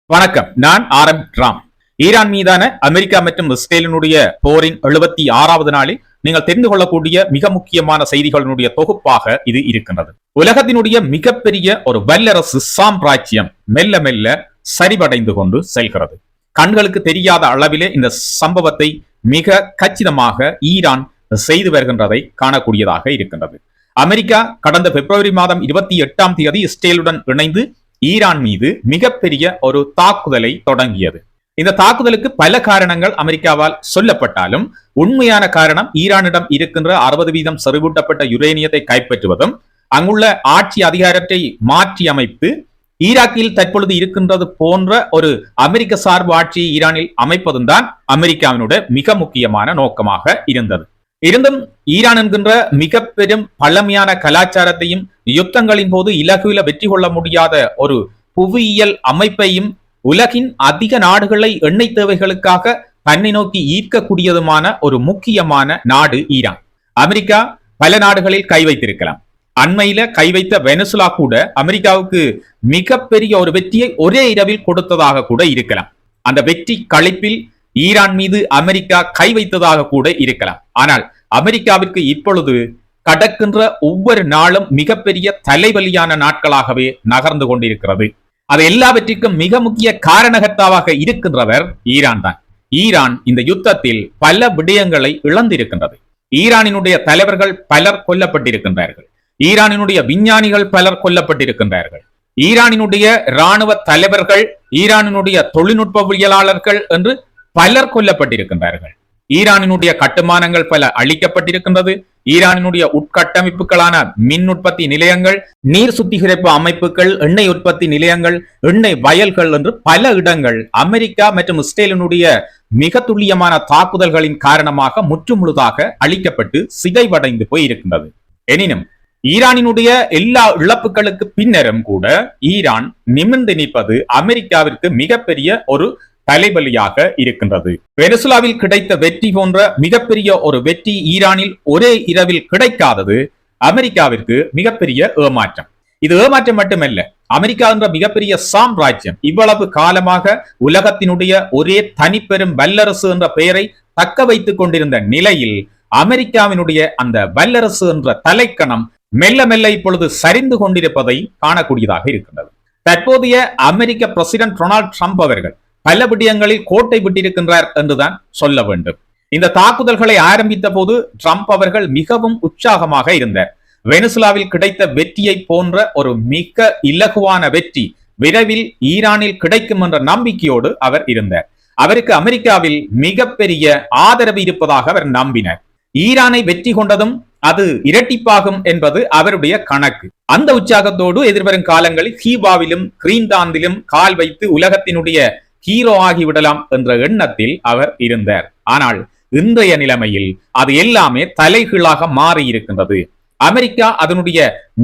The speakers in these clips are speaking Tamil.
வணக்கம். நான் ராம். ஈரான் மீதான அமெரிக்கா மற்றும் இஸ்ரேலினுடைய போரின் 76வது நாளில் நீங்கள் தெரிந்து கொள்ளக்கூடிய மிக முக்கியமான செய்திகளினுடைய தொகுப்பாக இது இருக்கின்றது. உலகத்தினுடைய மிகப்பெரிய ஒரு வல்லரசு சாம்ராஜ்யம் மெல்ல மெல்ல சரிவடைந்து கொண்டு செல்கிறது. கண்களுக்கு தெரியாத அளவிலே இந்த சம்பவத்தை மிக கச்சிதமாக ஈரான் செய்து வருகின்றதை காணக்கூடியதாக இருக்கின்றது. அமெரிக்கா கடந்த பிப்ரவரி மாதம் 28ஆம் தேதி இஸ்ரேலுடன் இணைந்து ஈரான் மீது மிகப்பெரிய ஒரு தாக்குதலை தொடங்கியது. இந்த தாக்குதலுக்கு பல காரணங்கள் அமெரிக்காவால் சொல்லப்பட்டாலும் உண்மையான காரணம் ஈரானிடம் இருக்கின்ற 60% செறிவூட்டப்பட்ட யுரேனியத்தை கைப்பற்றுவதும், அங்குள்ள ஆட்சி அதிகாரத்தை மாற்றி அமைத்து ஈராக்கில் தற்பொழுது இருக்கின்றது போன்ற ஒரு அமெரிக்க சார்பு ஆட்சியை ஈரானில் அமைப்பதும் தான் அமெரிக்காவினுடைய மிக முக்கியமான நோக்கமாக இருந்தது. இருந்தும் ஈரான் என்கின்ற மிக பெரும் பழமையான கலாச்சாரத்தையும் யுத்தங்களின் போது இலகுவில வெற்றி கொள்ள முடியாத ஒரு புவியியல் அமைப்பையும் உலகின் அதிக நாடுகளை எண்ணெய் தேவைகளுக்காக தன்னை நோக்கி ஈர்க்கக்கூடியதுமான ஒரு முக்கியமான நாடு ஈரான். அமெரிக்கா பல நாடுகளில் கை வைத்திருக்கலாம். அண்மையில கை வைத்த வெனிசுலா கூட அமெரிக்காவுக்கு மிகப்பெரிய ஒரு வெற்றியை ஒரே இரவில் கொடுத்ததாக கூட இருக்கலாம். அந்த வெற்றி களிப்பில் ஈரான் மீது அமெரிக்கா கை வைத்ததாக கூட இருக்கலாம். ஆனால் அமெரிக்காவிற்கு இப்பொழுது கடக்கின்ற ஒவ்வொரு நாளும் மிகப்பெரிய தலைவலியான நாட்களாகவே நகர்ந்து கொண்டிருக்கிறது. அது எல்லாவற்றிற்கும் மிக முக்கிய காரணகர்த்தாவாக இருக்கின்றவர் ஈரான் தான். ஈரான் இந்த யுத்தத்தில் பல விடயங்களை இழந்திருக்கின்றது. ஈரானினுடைய தலைவர்கள் பலர் கொல்லப்பட்டிருக்கின்றார்கள். ஈரானினுடைய விஞ்ஞானிகள் பலர் கொல்லப்பட்டிருக்கின்றார்கள். ஈரானினுடைய இராணுவ தலைவர்கள், ஈரானினுடைய தொழில்நுட்பவியலாளர்கள் என்று பலர் கொல்லப்பட்டிருக்கின்றார்கள். ஈரானினுடைய கட்டுமானங்கள் பல அழிக்கப்பட்டிருக்கின்றது. ஈரானினுடைய உட்கட்டமைப்புகளான மின் உற்பத்தி நிலையங்கள், நீர் சுத்திகரிப்பு அமைப்புகள், எண்ணெய் உற்பத்தி நிலையங்கள், எண்ணெய் வயல்கள் என்று பல இடங்கள் அமெரிக்கா மற்றும் இஸ்ரேலினுடைய மிக துல்லியமான தாக்குதல்களின் காரணமாக முற்றுமுழுதாக அழிக்கப்பட்டு சிதைவடைந்து போய் இருக்கின்றது. எனினும் ஈரானினுடைய எல்லா இழப்புகளுக்கு பின்னரும் கூட ஈரான் நிமிர்ந்து நிற்பது அமெரிக்காவிற்கு மிகப்பெரிய ஒரு தலைவலியாக இருக்கின்றது. வெனிசுலாவில் கிடைத்த வெற்றி போன்ற மிகப்பெரிய ஒரு வெற்றி ஈரானில் ஒரே இரவில் கிடைக்காதது அமெரிக்காவிற்கு மிகப்பெரிய ஏமாற்றம். இது ஏமாற்றம் மட்டுமல்ல, அமெரிக்கா என்ற மிகப்பெரிய சாம்ராஜ்யம் இவ்வளவு காலமாக உலகத்தினுடைய ஒரே தனிப்பெரும் வல்லரசு என்ற பெயரை தக்க வைத்துக் கொண்டிருந்த நிலையில் அமெரிக்காவினுடைய அந்த வல்லரசு என்ற தலைக்கணம் மெல்ல மெல்ல இப்பொழுது சரிந்து கொண்டிருப்பதை காணக்கூடியதாக இருக்கின்றது. தற்போதைய அமெரிக்க பிரசிடென்ட் டொனால்ட் ட்ரம்ப் அவர்கள் பல விடயங்களில் கோட்டை விட்டிருக்கின்றார் என்றுதான் சொல்ல வேண்டும். இந்த தாக்குதல்களை ஆரம்பித்த போது ட்ரம்ப் அவர்கள் மிகவும் உற்சாகமாக இருந்தார். வெனிசுலாவில் கிடைத்த வெற்றியை போன்ற ஒரு மிக இலகுவான வெற்றி விரைவில் ஈரானில் கிடைக்கும் என்ற நம்பிக்கையோடு அவர் இருந்தார். அவருக்கு அமெரிக்காவில் மிகப்பெரிய ஆதரவு இருப்பதாக அவர் நம்பினார். ஈரானை வெற்றி கொண்டதும் அது இரட்டிப்பாகும் என்பது அவருடைய கணக்கு. அந்த உற்சாகத்தோடு எதிர்வரும் காலங்களில் கீபாவிலும் கிரீன்லாந்திலும் கால் வைத்து உலகத்தினுடைய ஹீரோ ஆகிவிடலாம் என்ற எண்ணத்தில் அவர் இருந்தார். ஆனால் இன்றைய நிலைமையில் அது எல்லாமே தலைகீழாக மாறி இருக்கின்றது. அமெரிக்கா அதனுடைய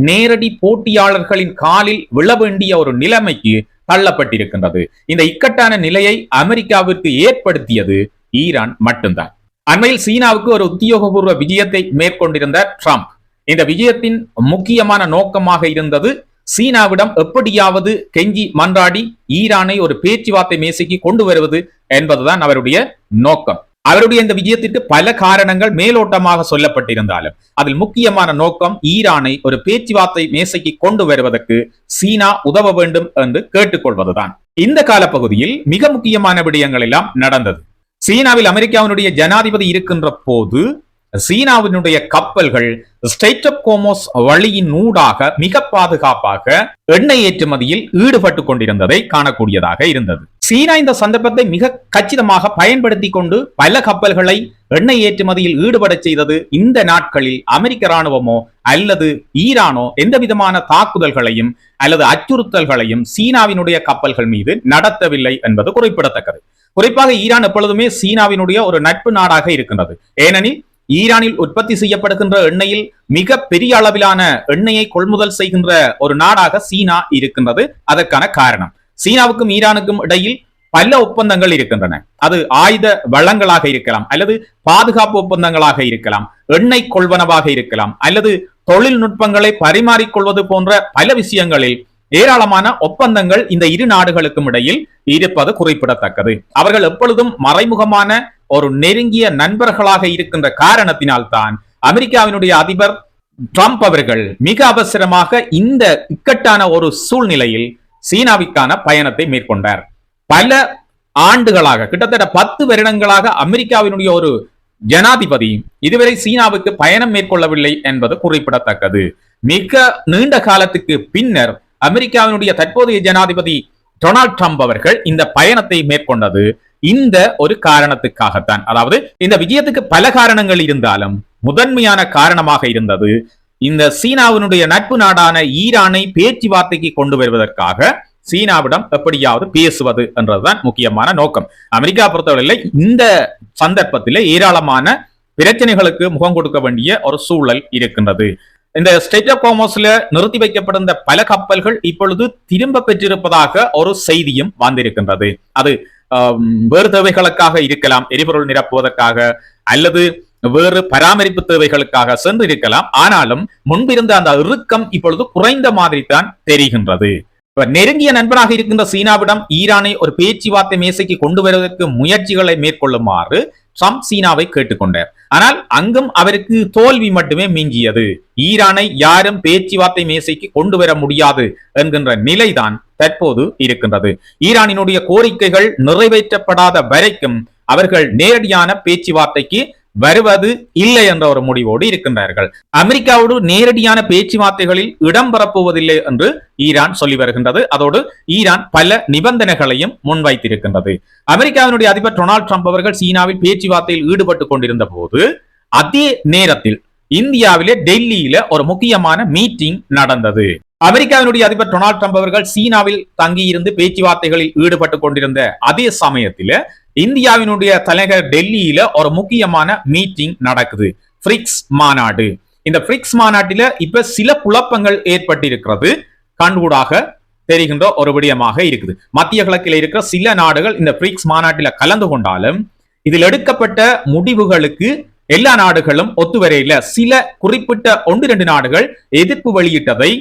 நேரடி போட்டியாளர்களின் காலில் விழ வேண்டிய ஒரு நிலைமைக்கு தள்ளப்பட்டிருக்கின்றது. இந்த இக்கட்டான நிலையை அமெரிக்காவிற்கு ஏற்படுத்தியது ஈரான் மட்டும்தான். அண்மையில் சீனாவுக்கு ஒரு உத்தியோகபூர்வ விஜயத்தை மேற்கொண்டிருந்த ட்ரம்ப் இந்த விஜயத்தின் முக்கியமான நோக்கமாக இருந்தது சீனாவிடம் எப்படியாவது கெஞ்சி மன்றாடி ஈரானை ஒரு பேச்சுவார்த்தை மேசைக்கு கொண்டு வருவது என்பதுதான் அவருடைய நோக்கம். அவருடைய இந்த விஜயத்திற்கு பல காரணங்கள் மேலோட்டமாக சொல்லப்பட்டிருந்தாலும் அதில் முக்கியமான நோக்கம் ஈரானை ஒரு பேச்சுவார்த்தை மேசைக்கு கொண்டு வருவதற்கு சீனா உதவ வேண்டும் என்று கேட்டுக்கொள்வதுதான். இந்த காலப்பகுதியில் மிக முக்கியமான விடயங்கள் எல்லாம் நடந்தது. சீனாவில் அமெரிக்காவினுடைய ஜனாதிபதி இருக்கின்ற போது சீனாவினுடைய கப்பல்கள் ஸ்ட்ரெய்ட் ஆஃப் ஹோர்முஸ் வழியின் ஊடாக மிக பாதுகாப்பாக எண்ணெய் ஏற்றுமதியில் ஈடுபட்டு கொண்டிருந்ததை காணக்கூடியதாக இருந்தது. சீனா இந்த சந்தர்ப்பத்தை மிக கச்சிதமாக பயன்படுத்தி கொண்டு பல கப்பல்களை எண்ணெய் ஏற்றுமதியில் ஈடுபட செய்தது. இந்த நாட்களில் அமெரிக்க ராணுவமோ அல்லது ஈரானோ எந்த விதமான தாக்குதல்களையும் அல்லது அச்சுறுத்தல்களையும் சீனாவினுடைய கப்பல்கள் மீது நடத்தவில்லை என்பது குறிப்பிடத்தக்கது. குறிப்பாக ஈரான் எப்பொழுதுமே சீனாவினுடைய ஒரு நட்பு நாடாக இருக்கின்றது. ஏனெனில் ஈரானில் உற்பத்தி செய்யப்படுகின்ற எண்ணெயில் மிக பெரிய அளவிலான எண்ணெயை கொள்முதல் செய்கின்ற ஒரு நாடாக சீனா இருக்கின்றது. அதற்கான காரணம் சீனாவுக்கும் ஈரானுக்கும் இடையில் பல ஒப்பந்தங்கள் இருக்கின்றன. அது ஆயுத வளங்களாக இருக்கலாம், அல்லது பாதுகாப்பு ஒப்பந்தங்களாக இருக்கலாம், எண்ணெய் கொள்வனவாக இருக்கலாம், அல்லது தொழில்நுட்பங்களை பரிமாறிக்கொள்வது போன்ற பல விஷயங்களில் ஏராளமான ஒப்பந்தங்கள் இந்த இரு நாடுகளுக்கும் இடையில் இருப்பது குறிப்பிடத்தக்கது. அவர்கள் எப்பொழுதும் மறைமுகமான ஒரு நெருங்கிய நண்பர்களாக இருக்கின்ற காரணத்தினால்தான் அமெரிக்காவினுடைய அதிபர் ட்ரம்ப் அவர்கள் மிக அவசரமாக இந்த இக்கட்டான ஒரு சூழ்நிலையில் சீனாவிற்கான பயணத்தை மேற்கொண்டார். பல ஆண்டுகளாக, கிட்டத்தட்ட 10 வருடங்களாக அமெரிக்காவினுடைய ஒரு ஜனாதிபதி இதுவரை சீனாவுக்கு பயணம் மேற்கொள்ளவில்லை என்பது குறிப்பிடத்தக்கது. மிக நீண்ட காலத்துக்கு பின்னர் அமெரிக்காவினுடைய தற்போதைய ஜனாதிபதி டொனால்ட் ட்ரம்ப் அவர்கள் இந்த பயணத்தை மேற்கொண்டது இந்த ஒரு காரணத்துக்காகத்தான். அதாவது இந்த விஜயத்துக்கு பல காரணங்கள் இருந்தாலும் முதன்மையான காரணமாக இருந்தது இந்த சீனாவினுடைய நட்பு நாடான ஈரானை பேச்சுவார்த்தைக்கு கொண்டு வருவதற்காக சீனாவிடம் எப்படியாவது பேசுவது என்றதுதான் முக்கியமான நோக்கம். அமெரிக்கா பொறுத்தவரையில் இந்த சந்தர்ப்பத்தில் ஏராளமான பிரச்சனைகளுக்கு முகம் கொடுக்க வேண்டிய ஒரு சூழல் இருக்கின்றது. இந்த ஸ்ட்ரெய்ட் ஆஃப் ஹார்முஸ்ல நிறுத்தி வைக்கப்பட்டிருந்த பல கப்பல்கள் இப்பொழுது திரும்ப பெற்றிருப்பதாக ஒரு செய்தியும் வந்திருக்கின்றது. அது வேறு தேவைகளுக்காக இருக்கலாம், எரிபொருள் நிரப்புவதற்காக அல்லது வேறு பராமரிப்பு தேவைகளுக்காக சென்று இருக்கலாம். ஆனாலும் முன்பிருந்த அந்த இறுக்கம் இப்பொழுது குறைந்த மாதிரி தான் தெரிகின்றது. நெருங்கிய நண்பராக இருக்கின்ற சீனாவிடம் ஈரானை ஒரு பேச்சுவார்த்தை மேசைக்கு கொண்டு வருவதற்கு முயற்சிகளை மேற்கொள்ளுமாறு ட்ரம்ப் சீனாவை கேட்டுக்கொண்டார். ஆனால் அங்கும் அவருக்கு தோல்வி மட்டுமே மிஞ்சியது. ஈரானை யாரும் பேச்சுவார்த்தை மேசைக்கு கொண்டு வர முடியாது என்கின்ற நிலைதான் தற்போது இருக்கின்றது. ஈரானினுடைய கோரிக்கைகள் நிறைவேற்றப்படாத வரைக்கும் அவர்கள் நேரடியான பேச்சுவார்த்தைக்கு வருவது இல்லை என்ற ஒரு முடிவோடு இருக்கின்றார்கள். அமெரிக்காவோடு நேரடியான பேச்சுவார்த்தைகளில் இடம்பெறப்போவதில்லை என்று ஈரான் சொல்லி வருகின்றது. அதோடு ஈரான் பல நிபந்தனைகளையும் முன்வைத்திருக்கின்றது. அமெரிக்காவினுடைய அதிபர் டொனால்ட் ட்ரம்ப் அவர்கள் சீனாவில் பேச்சுவார்த்தையில் ஈடுபட்டுக் கொண்டிருந்த போது அதே நேரத்தில் இந்தியாவிலே டெல்லியில ஒரு முக்கியமான மீட்டிங் நடந்தது. அமெரிக்காவினுடைய அதிபர் டொனால்ட் ட்ரம்ப் அவர்கள் சீனாவில் தங்கியிருந்து பேச்சுவார்த்தைகளில் ஈடுபட்டுக் கொண்டிருந்த அதே சமயத்தில் இந்தியாவினுடைய தலைநகர் டெல்லியில ஒரு முக்கியமான மீட்டிங் நடக்குது, பிரிக்ஸ் மாநாடு. இந்த பிரிக்ஸ் மாநாட்டில இப்ப சில குழப்பங்கள் ஏற்பட்டிருக்கிறது, கண்கூடாக தெரிகின்ற ஒரு விடயமாக இருக்குது. மத்திய கிழக்கில் இருக்கிற சில நாடுகள் இந்த பிரிக்ஸ் மாநாட்டில கலந்து கொண்டாலும் இதில் எடுக்கப்பட்ட முடிவுகளுக்கு எல்லா நாடுகளும் ஒத்துவரையில. சில குறிப்பிட்ட 1-2 நாடுகள் எதிர்ப்பு வெளியிட்டதை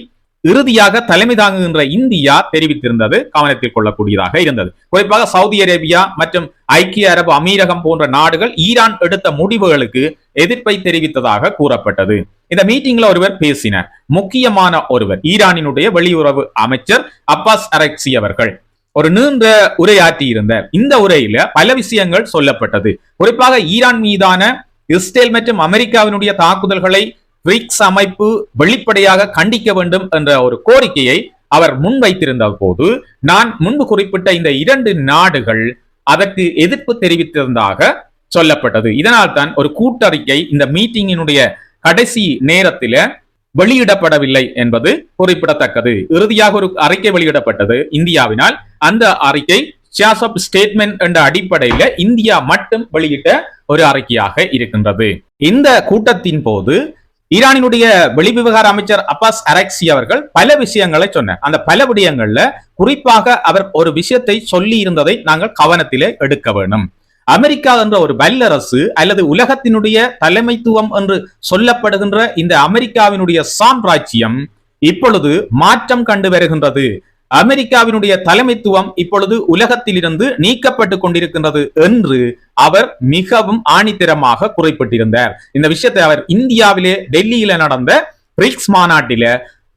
இறுதியாக தலைமை தாங்குகின்ற இந்தியா தெரிவித்திருந்தது கவனத்தில் கொள்ளக்கூடியதாக இருந்தது. குறிப்பாக சவுதி அரேபியா மற்றும் ஐக்கிய அரபு அமீரகம் போன்ற நாடுகள் ஈரான் எடுத்த முடிவுகளுக்கு எதிர்ப்பை தெரிவித்ததாக கூறப்பட்டது. இந்த மீட்டிங்ல ஒருவர் பேசினார், முக்கியமான ஒருவர், ஈரானினுடைய வெளியுறவு அமைச்சர் அப்பாஸ் அரக்சி அவர்கள் ஒரு நீண்ட உரையாற்றி இருந்தார். இந்த உரையில பல விஷயங்கள் சொல்லப்பட்டது. குறிப்பாக ஈரான் மீதான இஸ்ரேல் மற்றும் அமெரிக்காவினுடைய தாக்குதல்களை பிரிக்ஸ் அமைப்பு வெளிப்படையாக கண்டிக்க வேண்டும் என்ற ஒரு கோரிக்கையை அவர் முன்வைத்திருந்த போது நான் முன்பு குறிப்பிட்ட இந்த 2 நாடுகள் அதற்கு எதிர்ப்பு தெரிவித்திருந்ததாக சொல்லப்பட்டது. இதனால் தான் ஒரு கூட்டறிக்கை இந்த மீட்டிங்கினுடைய கடைசி நேரத்தில் வெளியிடப்படவில்லை என்பது குறிப்பிடத்தக்கது. இறுதியாக ஒரு அறிக்கை வெளியிடப்பட்டது இந்தியாவினால். அந்த அறிக்கை ஷேர்ஸ் ஆஃப் ஸ்டேட்மெண்ட் என்ற அடிப்படையில் இந்தியா மட்டும் வெளியிட்ட ஒரு அறிக்கையாக இருக்கின்றது. இந்த கூட்டத்தின் போது ஈரானினுடைய வெளிவிவகார அமைச்சர் அப்பாஸ் அரக்சி அவர்கள் பல விஷயங்களை சொன்னார். அந்த பல விடயங்கள்ல குறிப்பாக அவர் ஒரு விஷயத்தை சொல்லி இருந்ததை நாங்கள் கவனத்திலே எடுக்க வேண்டும். அமெரிக்கா என்ற ஒரு வல்லரசு அல்லது உலகத்தினுடைய தலைமைத்துவம் என்று சொல்லப்படுகின்ற இந்த அமெரிக்காவினுடைய சாம்ராஜ்யம் இப்பொழுது மாற்றம் கண்டு வருகின்றது. அமெரிக்காவினுடைய தலைமைத்துவம் இப்பொழுது உலகத்திலிருந்து நீக்கப்பட்டு கொண்டிருக்கின்றது என்று அவர் மிகவும் ஆணித்தரமாக குறிப்பிட்டிருந்தார். இந்த விஷயத்தை அவர் இந்தியாவிலே டெல்லியில நடந்த பிரிக்ஸ் மாநாட்டில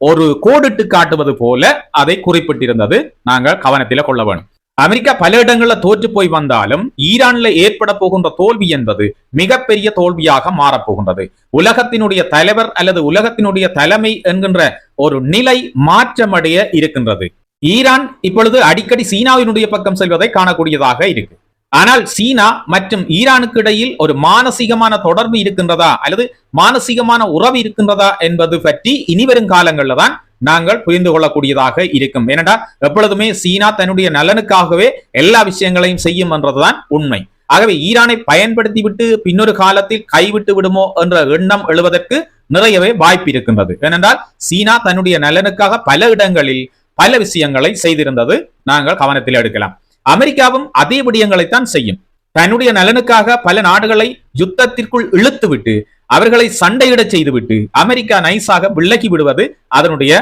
ஒரு கோடிட்டு காட்டுவது போல அதை குறிப்பிட்டிருந்தது நாங்கள் கவனத்தில் கொள்ள வேண்டும். அமெரிக்கா பல இடங்கள்ல தோற்று போய் வந்தாலும் ஈரான்ல ஏற்பட போகின்ற தோல்வி என்பது மிகப்பெரிய தோல்வியாக மாறப்போகின்றது. உலகத்தினுடைய தலைவர் அல்லது உலகத்தினுடைய தலைமை என்கின்ற ஒரு நிலை மாற்றமடைய இருக்கின்றது. ஈரான் இப்பொழுது அடிக்கடி சீனாவினுடைய பக்கம் செல்வதை காணக்கூடியதாக இருக்கு. ஆனால் சீனா மற்றும் ஈரானுக்கு இடையில் ஒரு மானசீகமான தொடர்பு இருக்கின்றதா அல்லது மானசீகமான உறவு இருக்கின்றதா என்பது பற்றி இனிவரும் காலங்களில் தான் நாங்கள் புரிந்து கொள்ளக்கூடியதாக இருக்கும். ஏனென்றா எப்பொழுதுமே சீனா தன்னுடைய நலனுக்காகவே எல்லா விஷயங்களையும் செய்யும் என்றதுதான் உண்மை. ஆகவே ஈரானை பயன்படுத்தி விட்டு பின்னொரு காலத்தில் கைவிட்டு விடுமோ என்ற எண்ணம் எழுவதற்கு நிறையவே வாய்ப்பு இருக்கின்றது. ஏனென்றால் சீனா தன்னுடைய நலனுக்காக பல இடங்களில் பல விஷயங்களை செய்திருந்தது நாங்கள் கவனத்தில் எடுக்கலாம். அமெரிக்காவும் அதே விடயங்களைத்தான் செய்யும். தன்னுடைய நலனுக்காக பல நாடுகளை யுத்தத்திற்குள் இழுத்துவிட்டு அவர்களை சண்டையிட செய்துவிட்டு அமெரிக்கா நைஸாக விலகி விடுவது அதனுடைய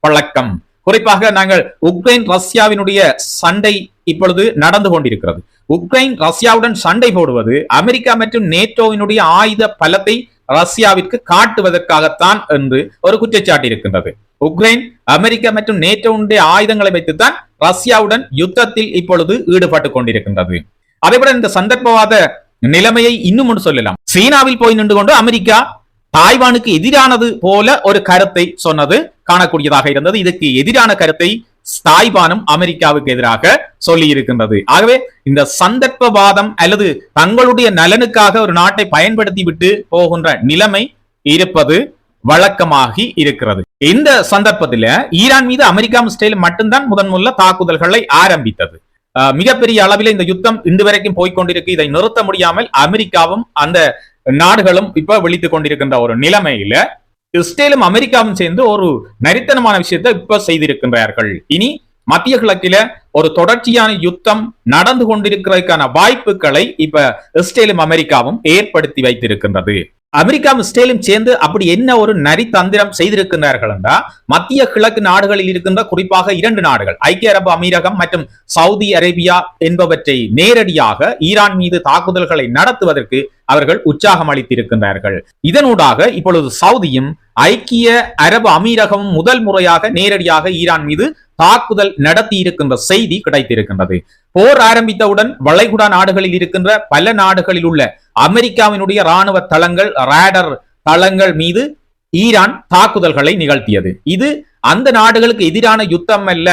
பழக்கம். குறிப்பாக நாங்கள் உக்ரைன் ரஷ்யாவினுடைய சண்டை இப்பொழுது நடந்து கொண்டிருக்கிறது. உக்ரைன் ரஷ்யாவுடன் சண்டை போடுவது அமெரிக்கா மற்றும் நேட்டோவினுடைய ஆயுத பலத்தை ரஷ்யாவிற்கு காட்டுவதற்காகத்தான் என்று ஒரு குற்றச்சாட்டு இருக்கின்றது. உக்ரைன் அமெரிக்கா மற்றும் நேட்டோவுடைய ஆயுதங்களை வைத்துத்தான் ரஷ்யாவுடன் யுத்தத்தில் இப்பொழுது ஈடுபட்டுக் கொண்டிருக்கின்றது. அதேபோல இந்த சந்தர்ப்பவாத நிலைமையை இன்னும் சொல்லலாம். சீனாவில் போய் நின்று கொண்டு அமெரிக்கா தாய்வானுக்கு எதிரானது போல ஒரு கருத்தை சொன்னது காணக்கூடியதாக இருந்தது. இதுக்கு எதிரான கருத்தை தாய்வானும் அமெரிக்காவுக்கு எதிராக சொல்லி இருக்கின்றது. ஆகவே இந்த சந்தர்ப்பவாதம் அல்லது தங்களுடைய நலனுக்காக ஒரு நாட்டை பயன்படுத்தி விட்டு போகின்ற நிலைமை இருப்பது வழக்கமாகி இருக்கிறது. இந்த சந்தர்ப்பத்தில் ஈரான் மீது அமெரிக்கா இஸ்ரேல் மட்டும்தான் முதன்முதல தாக்குதல்களை ஆரம்பித்தது. மிகப்பெரிய அளவில் இந்த யுத்தம் இன்று வரைக்கும் போய்கொண்டிருக்கு. இதை நிறுத்த முடியாமல் அமெரிக்காவும் அந்த நாடுகளும் இப்ப விழித்துக் கொண்டிருக்கின்ற ஒரு நிலைமையில இஸ்ரேலும் அமெரிக்காவும் சேர்ந்து ஒரு நரித்தனமான விஷயத்தை இப்ப செய்திருக்கின்றார்கள். இனி மத்திய கிழக்கில ஒரு தொடர்ச்சியான யுத்தம் நடந்து கொண்டிருக்கிறதுக்கான வாய்ப்புகளை இப்ப இஸ்ரேலும் அமெரிக்காவும் ஏற்படுத்தி வைத்திருக்கின்றது. அமெரிக்கா இஸ்ரேலும் சேர்ந்து அப்படி என்ன ஒரு நரித்தந்திரம் செய்திருக்கின்றார்கள் என்றா, மத்திய கிழக்கு நாடுகளில் இருக்கின்ற குறிப்பாக 2 நாடுகள் ஐக்கிய அரபு அமீரகம் மற்றும் சவுதி அரேபியா என்பவற்றை நேரடியாக ஈரான் மீது தாக்குதல்களை நடத்துவதற்கு அவர்கள் உற்சாகம் அளித்திருக்கின்றார்கள். இதனூடாக இப்பொழுது சவுதியும் ஐக்கிய அரபு அமீரகமும் முதல் முறையாக நேரடியாக ஈரான் மீது தாக்குதல் நடத்தி இருக்கின்ற செய்தி கிடைத்திருக்கின்றது. போர் ஆரம்பித்தவுடன் வளைகுடா நாடுகளில் இருக்கின்ற பல நாடுகளில் உள்ள அமெரிக்காவினுடைய ராணுவ தளங்கள், ரேடர் தளங்கள் மீது ஈரான் தாக்குதல்களை நிகழ்த்தியது. இது அந்த நாடுகளுக்கு எதிரான யுத்தம் அல்ல,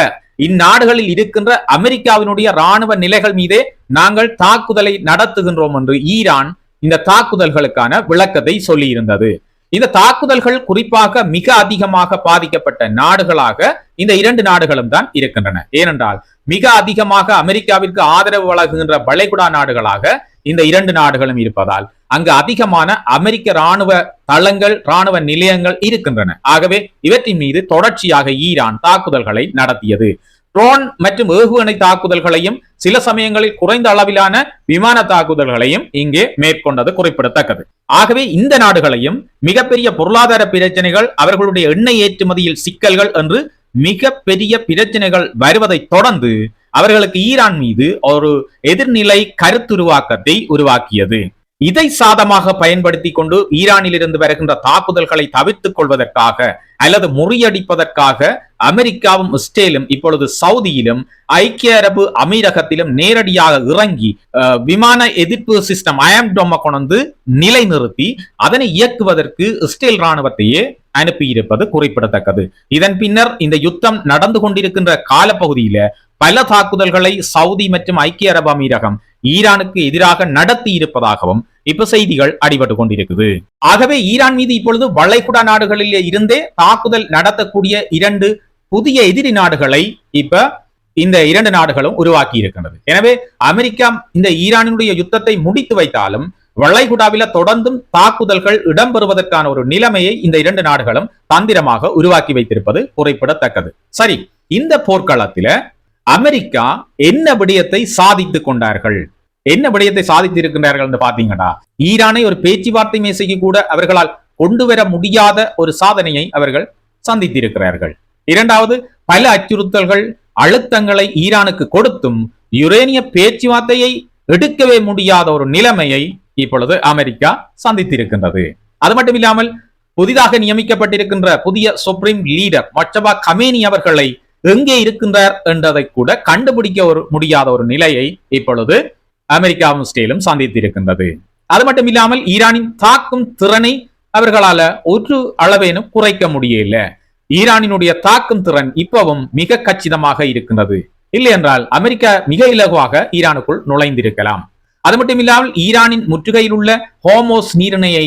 இந்நாடுகளில் இருக்கின்ற அமெரிக்காவினுடைய ராணுவ நிலைகள் மீதே நாங்கள் தாக்குதலை நடத்துகின்றோம் என்று ஈரான் இந்த தாக்குதல்களுக்கான விளக்கத்தை சொல்லி இருந்தது. இந்த தாக்குதல்கள் குறிப்பாக மிக அதிகமாக பாதிக்கப்பட்ட நாடுகளாக இந்த 2 நாடுகளும் தான் இருக்கின்றன. ஏனென்றால் மிக அதிகமாக அமெரிக்காவிற்கு ஆதரவு வழங்குகின்ற வளைகுடா நாடுகளாக இந்த 2 நாடுகளும் இருப்பதால் அங்கு அதிகமான அமெரிக்க ராணுவ தளங்கள், ராணுவ நிலையங்கள் இருக்கின்றன. ஆகவே இவற்றின் மீது தொடர்ச்சியாக ஈரான் தாக்குதல்களை நடத்தியது. ட்ரோன் மற்றும் ஏவுகணை தாக்குதல்களையும் சில சமயங்களில் குறைந்த அளவிலான விமான தாக்குதல்களையும் இங்கே மேற்கொண்டது குறிப்பிடத்தக்கது. ஆகவே இந்த நாடுகளையும் மிகப்பெரிய பொருளாதார பிரச்சனைகள், அவர்களுடைய எண்ணெய் ஏற்றுமதியில் சிக்கல்கள் என்று மிக பெரிய பிரச்சனைகள் வருவதை தொடர்ந்து அவர்களுக்கு ஈரான் மீது ஒரு எதிர்நிலை கருத்துருவாக்கத்தை உருவாக்கியது. இதை சாதமாக பயன்படுத்தி கொண்டு ஈரானில் இருந்து வருகின்ற தாக்குதல்களை தவிர்த்துக் கொள்வதற்காக அல்லது முறியடிப்பதற்காக அமெரிக்காவும் இஸ்ரேலும் இப்பொழுது சவுதியிலும் ஐக்கிய அரபு அமீரகத்திலும் நேரடியாக இறங்கி விமான எதிர்ப்பு சிஸ்டம் அயம் டோமை கொண்டு நிலைநிறுத்தி அதனை இயக்குவதற்கு இஸ்ரேல் ராணுவத்தையே அனுப்பியிருப்பது குறிப்பிடத்தக்கது. இதன் பின்னர் இந்த யுத்தம் நடந்து கொண்டிருக்கின்ற காலப்பகுதியில பல தாக்குதல்களை சவுதி மற்றும் ஐக்கிய அரபு அமீரகம் ஈரானுக்கு எதிராக நடத்தி இருப்பதாகவும் இப்ப செய்திகள் அடிபட்டு கொண்டிருக்குது. ஆகவே ஈரான் மீது இப்பொழுது வளைகுடா நாடுகளில் இருந்தே தாக்குதல் நடத்தக்கூடிய 2 புதிய எதிரி நாடுகளை இப்ப இந்த 2 நாடுகளும் உருவாக்கி இருக்கின்றது. எனவே அமெரிக்கா இந்த ஈரானுடைய யுத்தத்தை முடித்து வைத்தாலும் வளைகுடாவில தொடர்ந்தும் தாக்குதல்கள் இடம்பெறுவதற்கான ஒரு நிலைமையை இந்த 2 நாடுகளும் தந்திரமாக உருவாக்கி வைத்திருப்பது குறிப்பிடத்தக்கது. சரி, இந்த போர்க்களத்தில அமெரிக்கா என்ன விடயத்தை சாதித்துக் கொண்டார்கள், என்ன விடயத்தை சாதித்து இருக்கின்றார்கள் என்று பாத்தீங்கன்னா, ஈரானை ஒரு பேச்சுவார்த்தை மேசைக்கு கூட அவர்களால் கொண்டு வர முடியாத ஒரு சாதனையை அவர்கள் சந்தித்திருக்கிறார்கள். இரண்டாவது, பல அச்சுறுத்தல்கள், அழுத்தங்களை ஈரானுக்கு கொடுத்தும் யுரேனிய பேச்சுவார்த்தையை எடுக்கவே முடியாத ஒரு நிலைமையை இப்பொழுது அமெரிக்கா சந்தித்திருக்கின்றது. அது மட்டுமில்லாமல் புதிதாக நியமிக்கப்பட்டிருக்கின்ற புதிய சுப்ரீம் லீடர் மொஜ்தபா கமேனி அவர்களை எங்கே இருக்கின்றார் என்றதை கூட கண்டுபிடிக்க முடியாத ஒரு நிலையை இப்பொழுது அமெரிக்காவும் இஸ்ரேலும் சந்தித்திருக்கின்றது. அது மட்டும் இல்லாமல் ஈரானின் தாக்கும் திறனை அவர்களால ஒரு அளவேனும் குறைக்க முடியல. ஈரானினுடைய தாக்கும் திறன் இப்பவும் மிக கச்சிதமாக இருக்கின்றது. இல்லை என்றால் அமெரிக்கா மிக இலகுவாக ஈரானுக்குள் நுழைந்திருக்கலாம். அது மட்டும் இல்லாமல் ஈரானின் முற்றுகையில் உள்ள ஹோமோஸ் நீரிணையை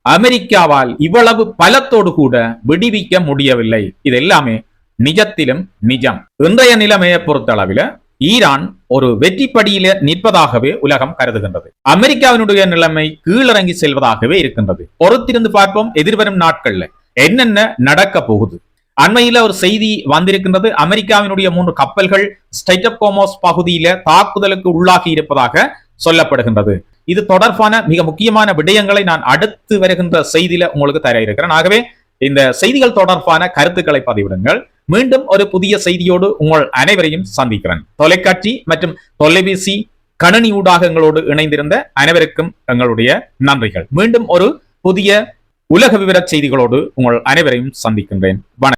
அமெரிக்காவால் இவ்வளவு பலத்தோடு கூட விடுவிக்க முடியவில்லை. இது எல்லாமே நிஜத்திலும் நிஜம். இன்றைய நிலைமையை பொறுத்தளவில் ஈரான் ஒரு வெற்றிப்படியில நிற்பதாகவே உலகம் கருதுகின்றது. அமெரிக்காவினுடைய நிலைமை கீழிறங்கி செல்வதாகவே இருக்கின்றது. பொறுத்திருந்து பார்ப்போம் எதிர்வரும் நாட்கள்ல என்னென்ன நடக்க போகுது. அண்மையில ஒரு செய்தி வந்திருக்கின்றது. அமெரிக்காவினுடைய 3 கப்பல்கள் ஸ்ட்ரைட் ஆஃப் ஹோர்முஸ் பகுதியில தாக்குதலுக்கு உள்ளாகி இருப்பதாக சொல்லப்படுகின்றது. இது தொடர்பான மிக முக்கியமான விடயங்களை நான் அடுத்து வருகின்ற செய்தியில உங்களுக்கு தர இருக்கிறேன். ஆகவே இந்த செய்திகள் தொடர்பான கருத்துக்களை பதிவிடுங்கள். மீண்டும் ஒரு புதிய செய்தியோடு உங்கள் அனைவரையும் சந்திக்கிறேன். தொலைக்காட்சி மற்றும் தொலைபேசி கணனி ஊடகங்களோடு இணைந்திருந்த அனைவருக்கும் எங்களுடைய நன்றிகள். மீண்டும் ஒரு புதிய உலக விவர செய்திகளோடு உங்கள் அனைவரையும் சந்திக்கின்றேன். வணக்கம்.